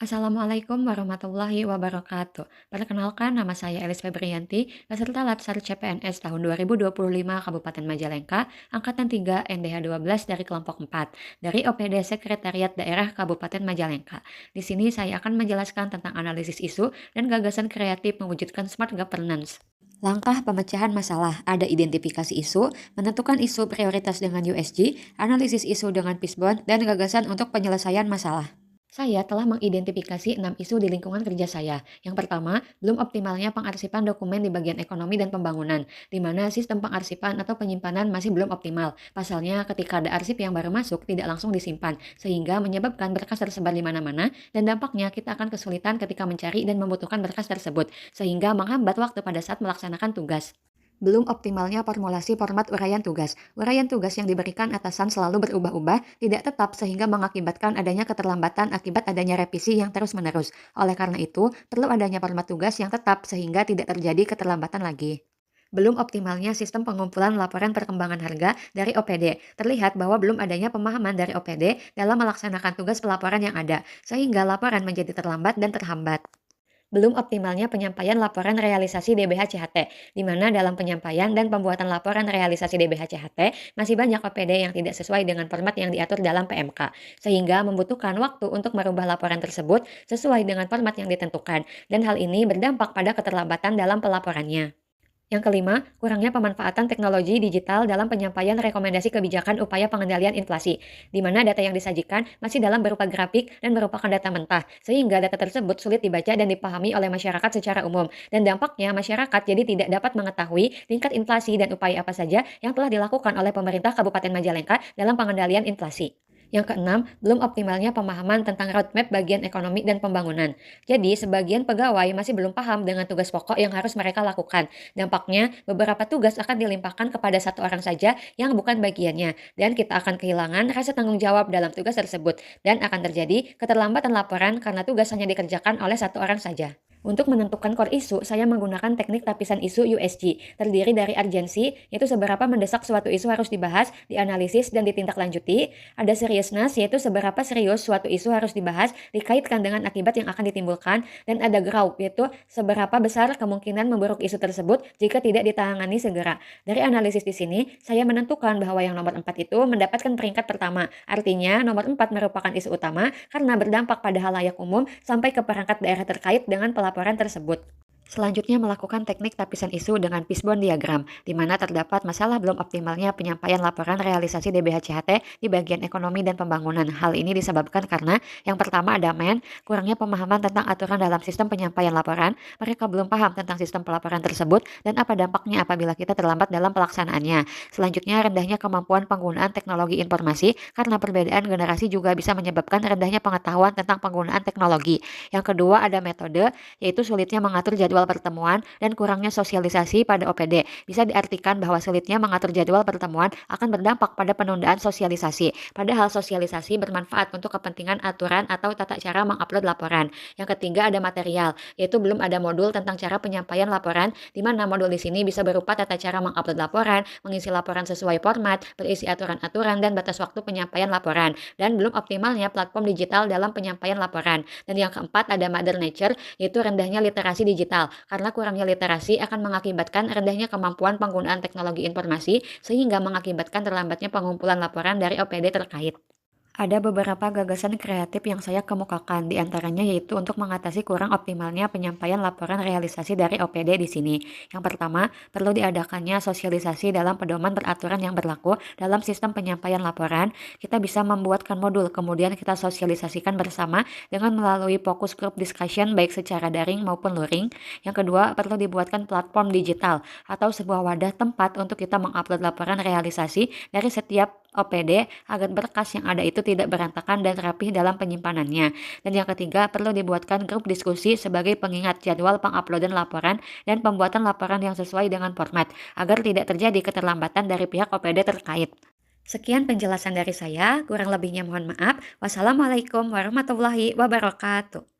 Assalamualaikum warahmatullahi wabarakatuh. Perkenalkan, nama saya Elis Febrianti, peserta Latsar CPNS tahun 2025 Kabupaten Majalengka, Angkatan 3 NDH 12 dari kelompok 4, dari OPD Sekretariat Daerah Kabupaten Majalengka. Di sini saya akan menjelaskan tentang analisis isu dan gagasan kreatif mewujudkan smart governance. Langkah pemecahan masalah, ada identifikasi isu, menentukan isu prioritas dengan USG, analisis isu dengan Fishbone, dan gagasan untuk penyelesaian masalah. Saya telah mengidentifikasi 6 isu di lingkungan kerja saya. Yang pertama, belum optimalnya pengarsipan dokumen di bagian ekonomi dan pembangunan, di mana sistem pengarsipan atau penyimpanan masih belum optimal. Pasalnya, ketika ada arsip yang baru masuk, tidak langsung disimpan, sehingga menyebabkan berkas tersebar di mana-mana, dan dampaknya kita akan kesulitan ketika mencari dan membutuhkan berkas tersebut, sehingga menghambat waktu pada saat melaksanakan tugas. Belum optimalnya formulasi format uraian tugas. Uraian tugas yang diberikan atasan selalu berubah-ubah, tidak tetap sehingga mengakibatkan adanya keterlambatan akibat adanya revisi yang terus-menerus. Oleh karena itu, perlu adanya format tugas yang tetap sehingga tidak terjadi keterlambatan lagi. Belum optimalnya sistem pengumpulan laporan perkembangan harga dari OPD. Terlihat bahwa belum adanya pemahaman dari OPD dalam melaksanakan tugas pelaporan yang ada, sehingga laporan menjadi terlambat dan terhambat. Belum optimalnya penyampaian laporan realisasi DBH-CHT, di mana dalam penyampaian dan pembuatan laporan realisasi DBH-CHT masih banyak OPD yang tidak sesuai dengan format yang diatur dalam PMK, sehingga membutuhkan waktu untuk merubah laporan tersebut sesuai dengan format yang ditentukan, dan hal ini berdampak pada keterlambatan dalam pelaporannya. Yang kelima, kurangnya pemanfaatan teknologi digital dalam penyampaian rekomendasi kebijakan upaya pengendalian inflasi, di mana data yang disajikan masih dalam berupa grafik dan merupakan data mentah, sehingga data tersebut sulit dibaca dan dipahami oleh masyarakat secara umum, dan dampaknya masyarakat jadi tidak dapat mengetahui tingkat inflasi dan upaya apa saja yang telah dilakukan oleh pemerintah Kabupaten Majalengka dalam pengendalian inflasi. Yang keenam, belum optimalnya pemahaman tentang roadmap bagian ekonomi dan pembangunan. Jadi, sebagian pegawai masih belum paham dengan tugas pokok yang harus mereka lakukan. Dampaknya, beberapa tugas akan dilimpahkan kepada satu orang saja yang bukan bagiannya, dan kita akan kehilangan rasa tanggung jawab dalam tugas tersebut, dan akan terjadi keterlambatan laporan karena tugas hanya dikerjakan oleh satu orang saja. Untuk menentukan core isu, saya menggunakan teknik lapisan isu USG, terdiri dari urgensi, yaitu seberapa mendesak suatu isu harus dibahas, dianalisis, dan ditindaklanjuti. Ada seriousness, yaitu seberapa serius suatu isu harus dibahas, dikaitkan dengan akibat yang akan ditimbulkan. Dan ada growth, yaitu seberapa besar kemungkinan memburuk isu tersebut jika tidak ditangani segera. Dari analisis di sini, saya menentukan bahwa yang nomor 4 itu mendapatkan peringkat pertama. Artinya, nomor 4 merupakan isu utama karena berdampak pada halayak umum sampai ke perangkat daerah terkait dengan pelaporan tersebut. Selanjutnya melakukan teknik tapisan isu dengan fishbone diagram, di mana terdapat masalah belum optimalnya penyampaian laporan realisasi DBH-CHT di bagian ekonomi dan pembangunan. Hal ini disebabkan karena yang pertama ada kurangnya pemahaman tentang aturan dalam sistem penyampaian laporan, mereka belum paham tentang sistem pelaporan tersebut dan apa dampaknya apabila kita terlambat dalam pelaksanaannya. Selanjutnya rendahnya kemampuan penggunaan teknologi informasi, karena perbedaan generasi juga bisa menyebabkan rendahnya pengetahuan tentang penggunaan teknologi. Yang kedua ada metode, yaitu sulitnya mengatur jadwal pertemuan dan kurangnya sosialisasi pada OPD. Bisa diartikan bahwa sulitnya mengatur jadwal pertemuan akan berdampak pada penundaan sosialisasi. Padahal sosialisasi bermanfaat untuk kepentingan aturan atau tata cara mengupload laporan. Yang ketiga ada material, yaitu belum ada modul tentang cara penyampaian laporan, di mana modul di sini bisa berupa tata cara mengupload laporan, mengisi laporan sesuai format, berisi aturan-aturan dan batas waktu penyampaian laporan, dan belum optimalnya platform digital dalam penyampaian laporan. Dan yang keempat ada mother nature, yaitu rendahnya literasi digital, karena kurangnya literasi akan mengakibatkan rendahnya kemampuan penggunaan teknologi informasi sehingga mengakibatkan terlambatnya pengumpulan laporan dari OPD terkait. Ada beberapa gagasan kreatif yang saya kemukakan, di antaranya yaitu untuk mengatasi kurang optimalnya penyampaian laporan realisasi dari OPD di sini. Yang pertama, perlu diadakannya sosialisasi dalam pedoman peraturan yang berlaku dalam sistem penyampaian laporan. Kita bisa membuatkan modul, kemudian kita sosialisasikan bersama dengan melalui fokus group discussion baik secara daring maupun luring. Yang kedua, perlu dibuatkan platform digital atau sebuah wadah tempat untuk kita mengupload laporan realisasi dari setiap OPD agar berkas yang ada itu tidak berantakan dan rapih dalam penyimpanannya. Dan yang ketiga, perlu dibuatkan grup diskusi sebagai pengingat jadwal penguploadan laporan dan pembuatan laporan yang sesuai dengan format, agar tidak terjadi keterlambatan dari pihak OPD terkait. Sekian penjelasan dari saya, kurang lebihnya mohon maaf. Wassalamualaikum warahmatullahi wabarakatuh.